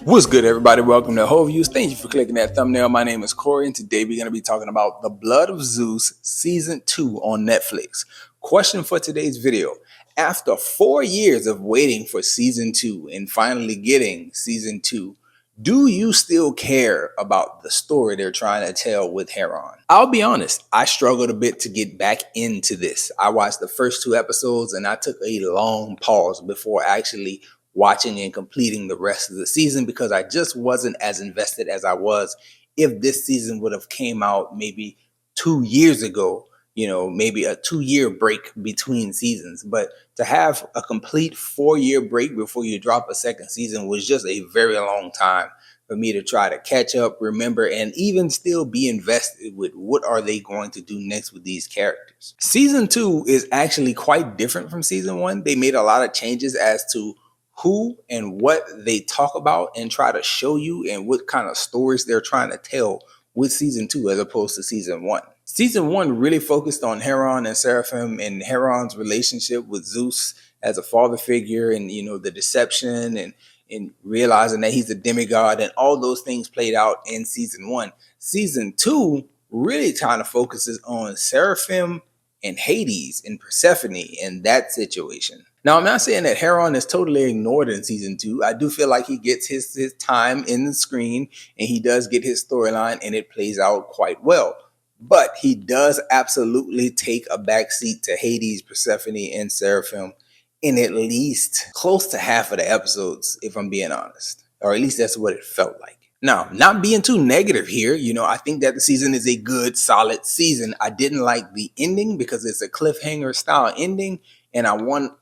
What's good, everybody? Welcome to Whole Views. Thank you for clicking that thumbnail. My name is Corey, and today we're going to be talking about The Blood of Zeus Season 2 on Netflix. Question for today's video. After 4 years of waiting for Season 2 and finally getting Season 2, do you still care about the story they're trying to tell with Heron? I'll be honest, I struggled a bit to get back into this. I watched the first 2 episodes and I took a long pause before actually watching and completing the rest of the season because I just wasn't as invested as I was if this season would have came out maybe 2 years ago, maybe a 2-year break between seasons. But to have a complete 4-year break before you drop a second season was just a very long time for me to try to catch up, remember, and even still be invested with what are they going to do next with these characters. Season 2 is actually quite different from season 1. They made a lot of changes as to who and what they talk about and try to show you and what kind of stories they're trying to tell with season 2 as opposed to season 1. Season 1 really focused on Heron and Seraphim and Heron's relationship with Zeus as a father figure and, the deception and realizing that he's a demigod, and all those things played out in season 1. Season 2 really kind of focuses on Seraphim and Hades and Persephone and that situation. Now, I'm not saying that Heron is totally ignored in season 2. I do feel like he gets his time in the screen and he does get his storyline and it plays out quite well. But he does absolutely take a backseat to Hades, Persephone, and Seraphim in at least close to half of the episodes, if I'm being honest. Or at least that's what it felt like. Now, not being too negative here, I think that the season is a good, solid season. I didn't like the ending because it's a cliffhanger style ending. And I want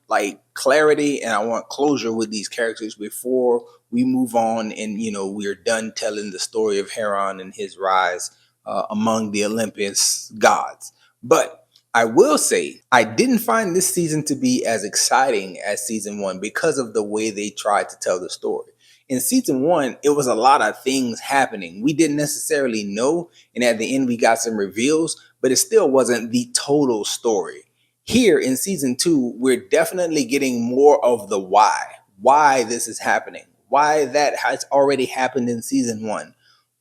clarity and I want closure with these characters before we move on and, we're done telling the story of Heron and his rise among the Olympus gods. But I will say I didn't find this season to be as exciting as season 1 because of the way they tried to tell the story. In season 1, it was a lot of things happening. We didn't necessarily know. And at the end, we got some reveals, but it still wasn't the total story. Here in season 2, we're definitely getting more of the why this is happening, why that has already happened in season 1.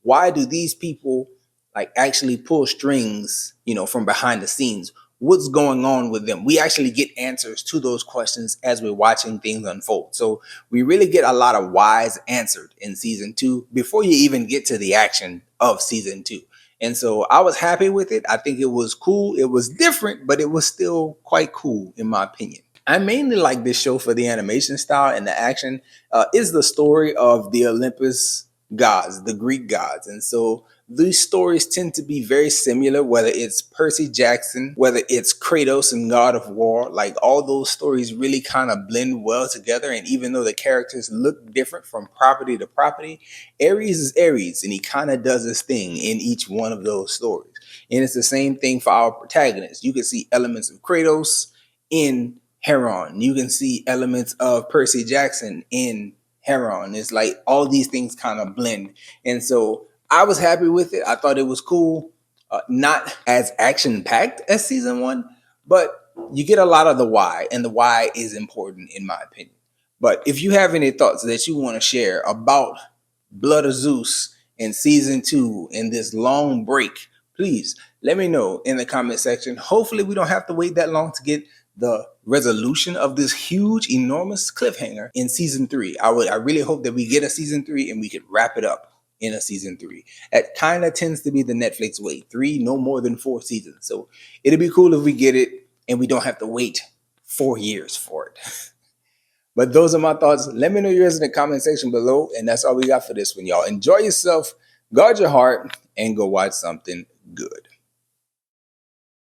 Why do these people actually pull strings, from behind the scenes? What's going on with them? We actually get answers to those questions as we're watching things unfold. So we really get a lot of whys answered in season 2 before you even get to the action of season 2. And so I was happy with it. I think it was cool. It was different, but it was still quite cool in my opinion. I mainly like this show for the animation style and the action. Is the story of the Olympus gods, the Greek gods. And so these stories tend to be very similar, whether it's Percy Jackson, whether it's Kratos and God of War, all those stories really kind of blend well together. And even though the characters look different from property to property, Ares is Ares and he kind of does his thing in each one of those stories. And it's the same thing for our protagonists. You can see elements of Kratos in Heron. You can see elements of Percy Jackson in Heron. It's all these things kind of blend. And so I was happy with it. I thought it was cool. Not as action-packed as season 1, but you get a lot of the why, and the why is important in my opinion. But if you have any thoughts that you want to share about Blood of Zeus in season 2 in this long break, please let me know in the comment section. Hopefully we don't have to wait that long to get the resolution of this huge, enormous cliffhanger in season 3. I really hope that we get a season 3 and we could wrap it up in a season 3. That kind of tends to be the Netflix way. 3, no more than 4 seasons. So it'd be cool if we get it and we don't have to wait 4 years for it. But those are my thoughts. Let me know yours in the comment section below. And that's all we got for this one, y'all. Enjoy yourself, guard your heart, and go watch something good.